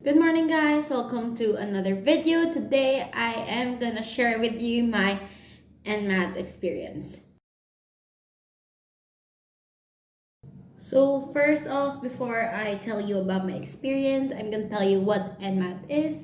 Good morning, guys. Welcome to another video. Today I am gonna share with you my Nmat experience. So first off, before I tell you about my experience, I'm gonna tell you what Nmat is.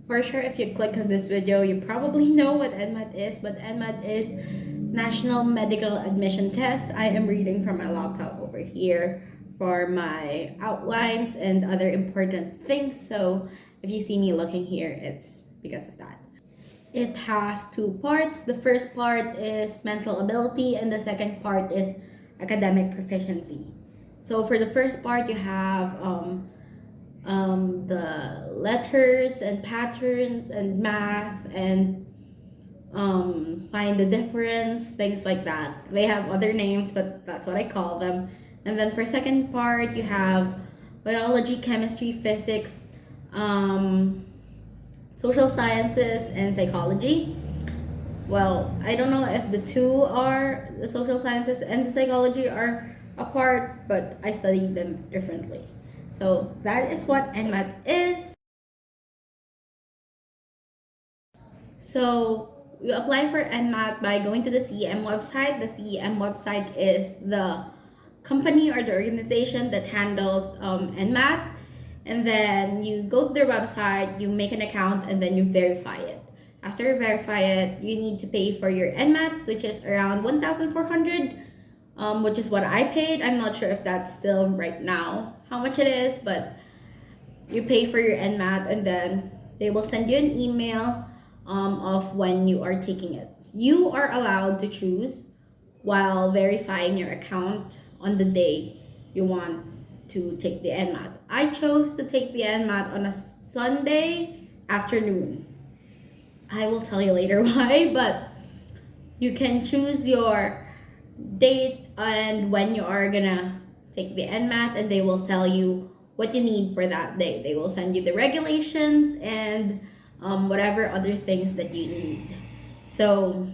For sure, if you click on this video, you probably know what Nmat is, but Nmat is National Medical Admission Test. I am reading from my laptop over here for my outlines and other important things. So if you see me looking here, it's because of that. It has two parts. The first part is mental ability, and the second part is academic proficiency. So for the first part, you have the letters and patterns and math and find the difference, things like that. They have other names, but that's what I call them. And then for second part, you have biology, chemistry, physics, social sciences, and psychology. Well, I don't know if the two are the social sciences and the psychology are apart, but I studied them differently. So that is what Nmat is. So you apply for Nmat by going to the CEM website. The CEM website is the company or the organization that handles Nmat. And then you go to their website, you make an account, and then you verify it. After you verify it, you need to pay for your Nmat, which is around 1,400, which is what I paid. I'm not sure if that's still right now how much it is, but you pay for your Nmat, and then they will send you an email of when you are taking it. You are allowed to choose while verifying your account on the day you want to take the Nmat. I chose to take the Nmat on a Sunday afternoon. I will tell you later why, but you can choose your date and when you are gonna take the Nmat, and they will tell you what you need for that day. They will send you the regulations and whatever other things that you need. So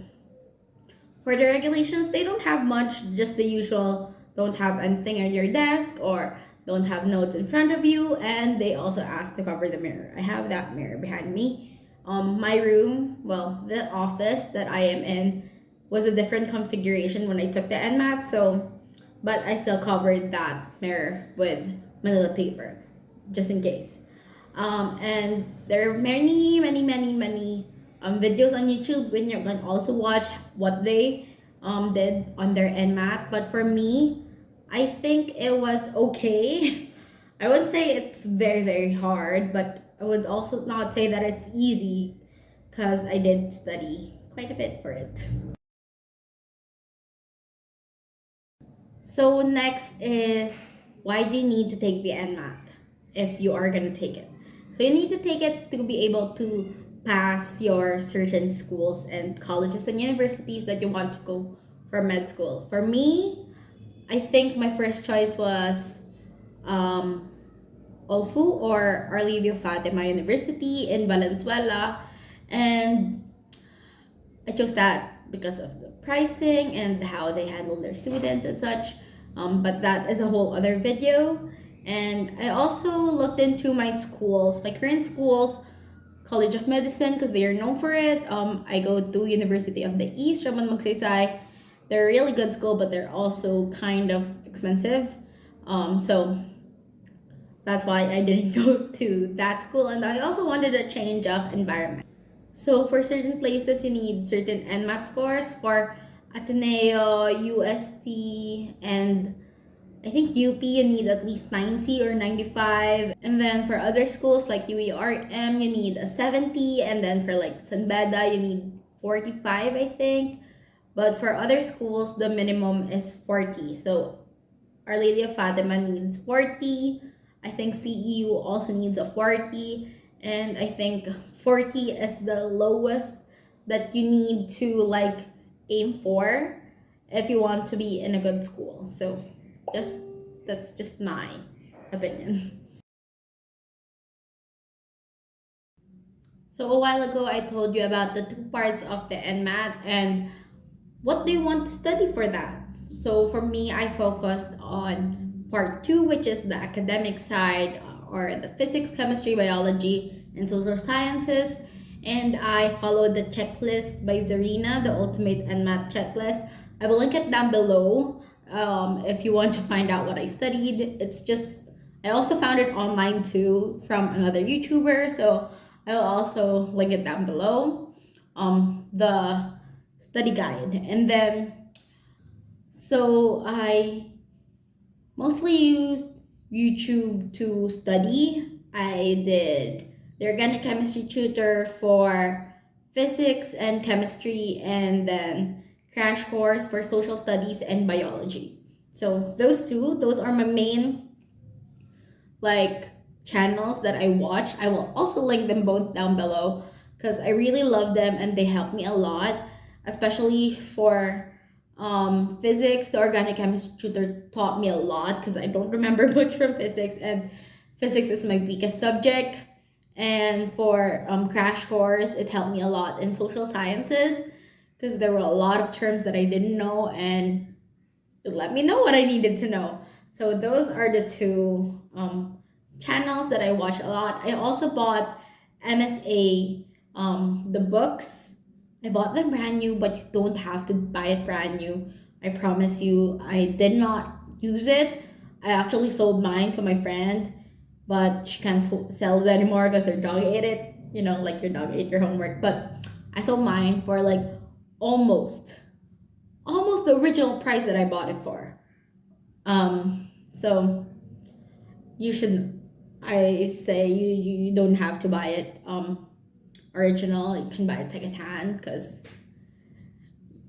for the regulations, they don't have much, just the usual. Don't have anything on your desk or don't have notes in front of you, and they also ask to cover the mirror. I have that mirror behind me. My room, well, the office that I am in was a different configuration when I took the Nmat, so but I still covered that mirror with manila paper just in case. And there are many videos on YouTube when you can also watch what they did on their Nmat. But for me, I think it was okay. I wouldn't say it's very hard, but I would also not say that it's easy because I did study quite a bit for it. So next is, why do you need to take the Nmat if you are gonna take it? So you need to take it to be able to pass your certain schools and colleges and universities that you want to go for med school. For me, I think my first choice was um, Olfu or Our Lady of Fatima University in Valenzuela, and I chose that because of the pricing and how they handle their students and such. But that is a whole other video. And I also looked into my schools, my current schools, College of Medicine, because they are known for it. I go to University of the East, Ramon Magsaysay. They're a really good school, but they're also kind of expensive. So that's why I didn't go to that school. And I also wanted a change of environment. So for certain places, you need certain NMAT scores. For Ateneo, UST, and I think UP, you need at least 90 or 95. And then for other schools like UERM, you need a 70. And then for like San Beda, you need 45, I think. But for other schools, the minimum is 40. So Our Lady of Fatima needs 40. I think CEU also needs a 40. And I think 40 is the lowest that you need to like aim for if you want to be in a good school. So just that's just my opinion. So a while ago I told you about the two parts of the NMAT and what do you want to study for that? So for me, I focused on part two, which is the academic side, or the physics, chemistry, biology, and social sciences. And I followed the checklist by Zarina, the ultimate Nmat checklist. I will link it down below if you want to find out what I studied. It's just, I also found it online too from another YouTuber, so I will also link it down below. The study guide. And then, so I mostly used YouTube to study. I did the organic chemistry tutor for physics and chemistry, and then crash course for social studies and biology. So those are my main like channels that I watch. I will also link them both down below because I really love them and they help me a lot, especially for physics. The organic chemistry tutor taught me a lot because I don't remember much from physics, and physics is my weakest subject. And for crash course, it helped me a lot in social sciences because there were a lot of terms that I didn't know, and it let me know what I needed to know. So those are the two channels that I watch a lot. I also bought MSA, the books. I bought them brand new, but you don't have to buy it brand new. I promise you, I did not use it. I actually sold mine to my friend, but she can't sell it anymore because her dog ate it. You know, like your dog ate your homework. But I sold mine for like almost the original price that I bought it for. So you should, I say you don't have to buy it original. You can buy it secondhand because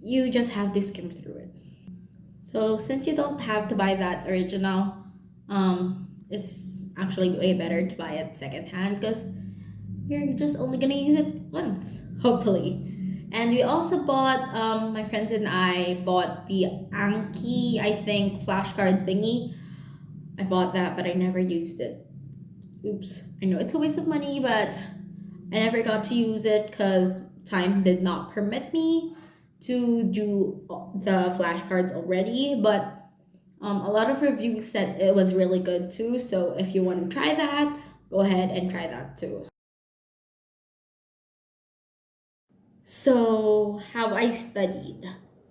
you just have to skim through it. So since you don't have to buy that original, it's actually way better to buy it secondhand because you're just only gonna use it once, hopefully. And we also bought, my friends and I bought the Anki, I think, flashcard thingy. I bought that, but I never used it. Oops. I know it's a waste of money, but I never got to use it because time did not permit me to do the flashcards already. But a lot of reviews said it was really good too. So if you want to try that, go ahead and try that too. So, how I studied.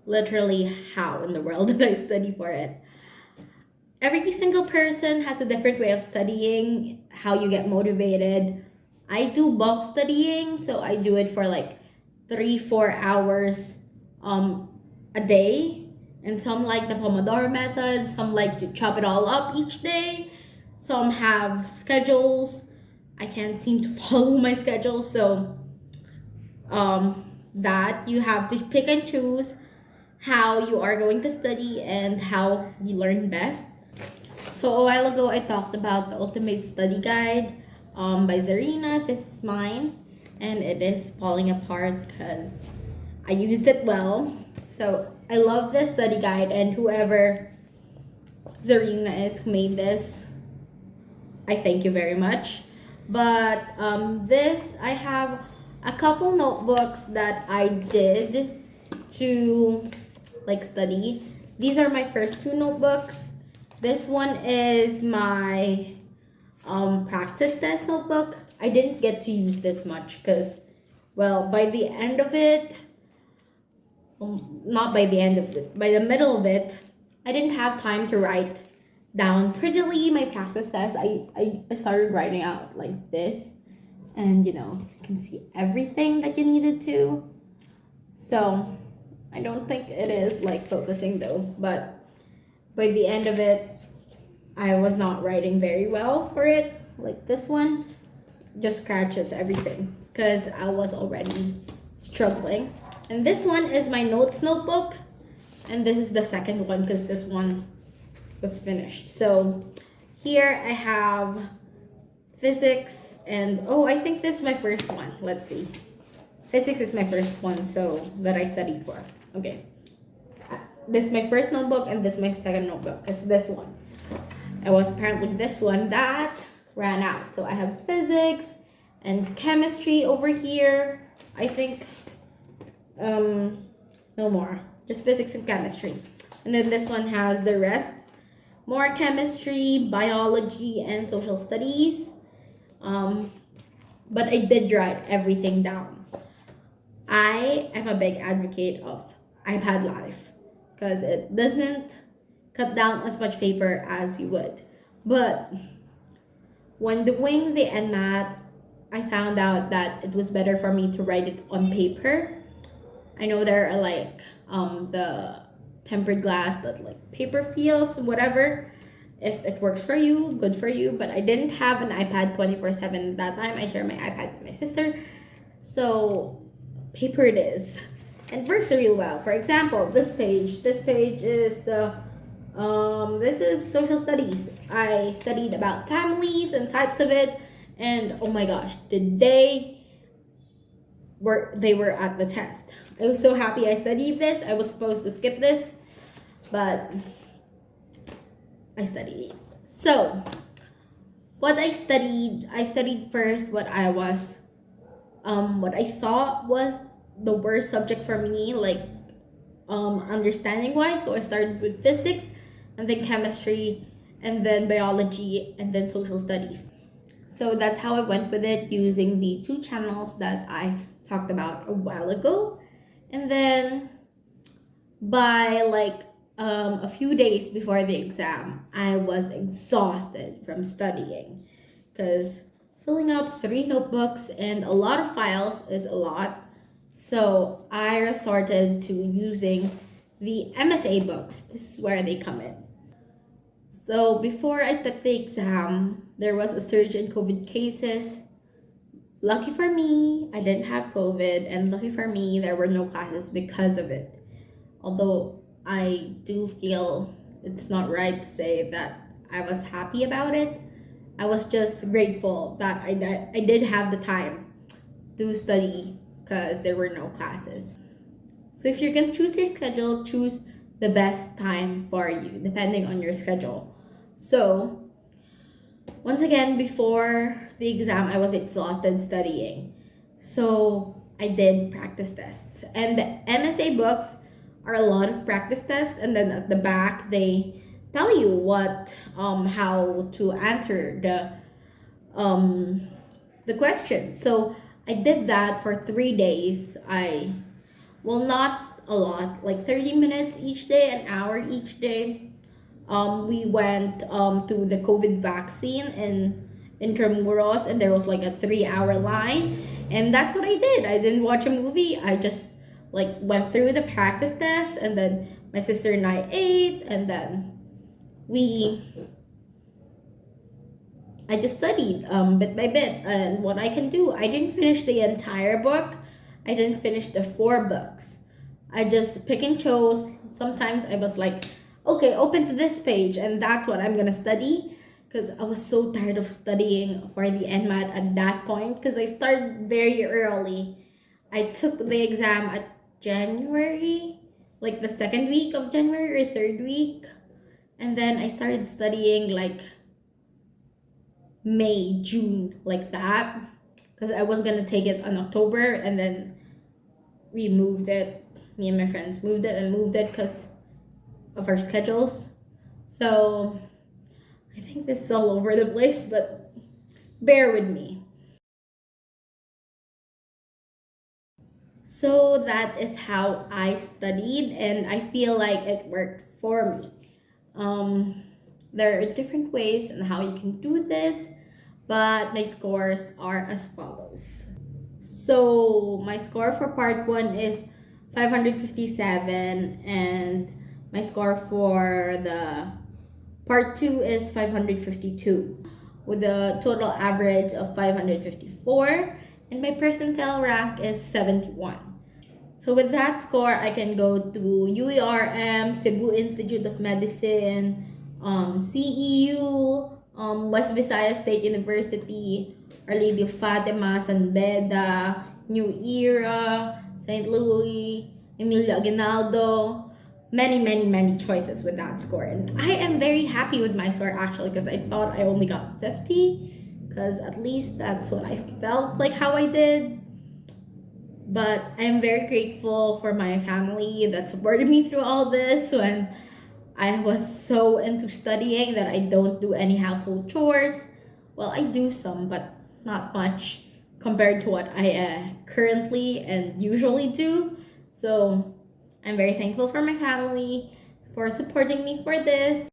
Literally, how in the world did I study for it? Every single person has a different way of studying, how you get motivated. I do bulk studying, so I do it for like 3-4 hours a day. And some like the Pomodoro method, some like to chop it all up each day. Some have schedules. I can't seem to follow my schedule, so that you have to pick and choose how you are going to study and how you learn best. So a while ago, I talked about the Ultimate Study Guide by Zarina. This is mine, and it is falling apart because I used it well. So I love this study guide, and whoever Zarina is who made this, I thank you very much. But this, I have a couple notebooks that I did to like study. These are my first two notebooks. This one is my practice test notebook. I didn't get to use this much because, well, by the end of it, not by the end of it, by the middle of it, I didn't have time to write down prettily my practice test. I started writing out like this, and you know, you can see everything that you needed to. So I don't think it is like focusing though, but by the end of it, I was not writing very well for it. Like this one just scratches everything because I was already struggling. And this one is my notes notebook, and this is the second one because this one was finished. So here I have physics, and oh, I think this is my first one. Let's see. Physics is my first one, so that I studied for. Okay. This is my first notebook, and this is my second notebook. It's this one. It was apparently this one that ran out. So I have physics and chemistry over here. I think no more. Just physics and chemistry. And then this one has the rest. more chemistry, biology, and social studies. Um, but I did write everything down. I am a big advocate of iPad Life because it doesn't cut down as much paper as you would. But when doing the Nmat, I found out that it was better for me to write it on paper. I know there are like the tempered glass that like paper feels, whatever. If it works for you, good for you. But I didn't have an iPad 24/7 at that time. I share my iPad with my sister. So paper it is. And works real well. For example, this page. This page is this is social studies. I studied about families and types of it, and oh my gosh, did they were at the test. I was so happy I studied this. I was supposed to skip this, but I studied it. So, what I studied first what I thought was the worst subject for me, like understanding wise. So I started with physics, and then chemistry, and then biology, and then social studies. So that's how I went with it, using the two channels that I talked about a while ago. And then by like a few days before the exam, I was exhausted from studying because filling up 3 notebooks and a lot of files is a lot. So I resorted to using the MSA books. This is where they come in. So before I took the exam, there was a surge in COVID cases. Lucky for me, I didn't have COVID, and lucky for me, there were no classes because of it. Although I do feel it's not right to say that I was happy about it. I was just grateful that I did have the time to study because there were no classes. So if you're gonna choose your schedule, choose the best time for you, depending on your schedule. So once again, before the exam, I was exhausted studying. So I did practice tests. And the MSA books are a lot of practice tests, and then at the back they tell you how to answer the questions. So I did that for 3 days. Not a lot, like 30 minutes each day, an hour each day. We went to the COVID vaccine in Intramuros, and there was like a 3 hour line, and that's what I did. I didn't watch a movie. I just like went through the practice test, and then my sister and I ate, and then I just studied bit by bit. And what I can do, I didn't finish the entire book. I didn't finish the 4 books. I just pick and chose. Sometimes I was like, okay, open to this page, and that's what I'm gonna study. Because I was so tired of studying for the Nmat at that point. Because I started very early. I took the exam at January, like the second week of January or third week, and then I started studying like May, June, like that, because I was gonna take it on October, and then we moved it. Me and my friends moved it and moved it because of our schedules. So I think this is all over the place, but bear with me. So that is how I studied, and I feel like it worked for me. There are different ways on how you can do this, but my scores are as follows. So my score for part 1 is 557, and my score for the part 2 is 552, with a total average of 554, and my percentile rank is 71. So with that score, I can go to UERM, Cebu Institute of Medicine, CEU, West Visayas State University, Our Lady of Fatima, San Beda, New Era, St. Louis, Emilio Aguinaldo, many choices with that score. And I am very happy with my score actually, because I thought I only got 50, because at least that's what I felt like how I did. But I'm very grateful for my family that supported me through all this when I was so into studying that I don't do any household chores. Well, I do some, but not much compared to what I currently and usually do. So I'm very thankful for my family for supporting me for this.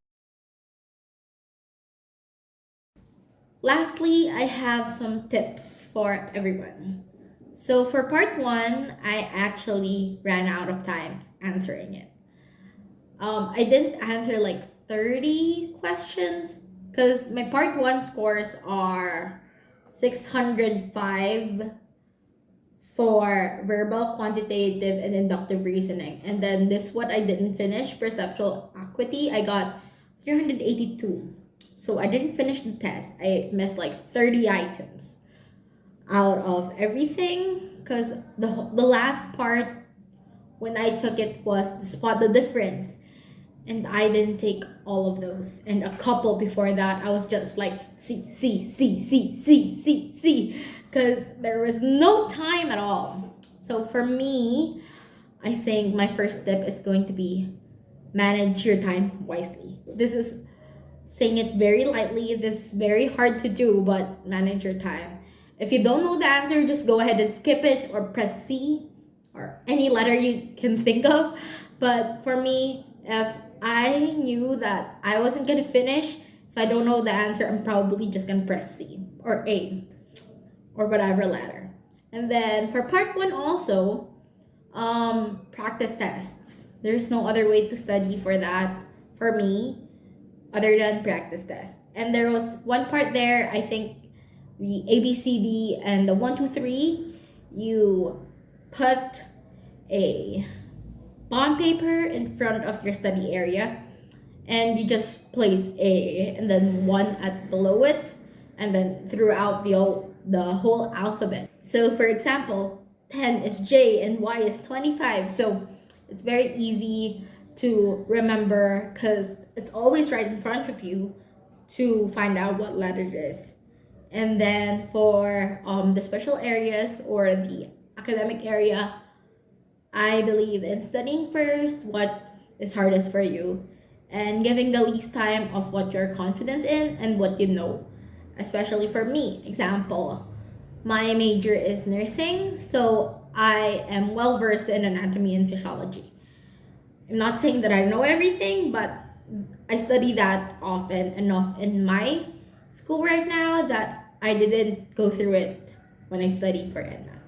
Lastly, I have some tips for everyone. So for part one, I actually ran out of time answering it. I didn't answer like 30 questions because my part one scores are 605 for verbal, quantitative, and inductive reasoning. And then this what I didn't finish, perceptual acuity, I got 382. So I didn't finish the test. I missed like 30 items out of everything because the last part when I took it was to spot the difference. And I didn't take all of those. And a couple before that, I was just like, C, C, C, C, C, C, C, because there was no time at all. So for me, I think my first tip is going to be manage your time wisely. This is saying it very lightly. This is very hard to do, but manage your time. If you don't know the answer, just go ahead and skip it or press C or any letter you can think of. But for me, if I knew that I wasn't gonna finish, if I don't know the answer, I'm probably just gonna press C or A or whatever letter. And then for part one also, practice tests. There's no other way to study for that for me other than practice tests. And there was one part there, I think the ABCD and the 1, 2, 3, you put a bond paper in front of your study area and you just place A and then one at below it and then throughout the whole alphabet. So for example, 10 is J and Y is 25. So it's very easy to remember because it's always right in front of you to find out what letter it is. And then for the special areas or the academic area, I believe in studying first what is hardest for you and giving the least time of what you're confident in and what you know. Especially for me, example, my major is nursing, so I am well versed in anatomy and physiology. I'm not saying that I know everything, but I study that often enough in my school right now that I didn't go through it when I studied for Nmat.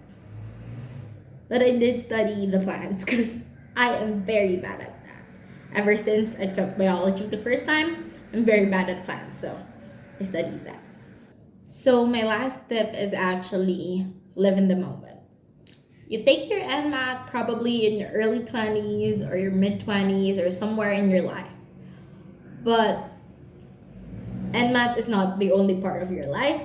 But I did study the plants because I am very bad at that. Ever since I took biology the first time, I'm very bad at plants, so I studied that. So my last tip is actually live in the moment. You take your NMAT probably in your early 20s or your mid 20s or somewhere in your life. But NMAT is not the only part of your life.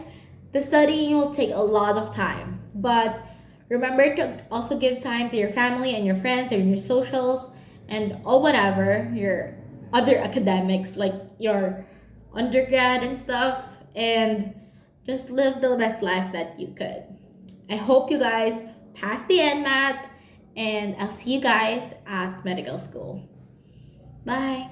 The studying will take a lot of time. But remember to also give time to your family and your friends and your socials and all whatever, your other academics like your undergrad and stuff, and just live the best life that you could. I hope you guys pass the NMAT and I'll see you guys at medical school. Bye.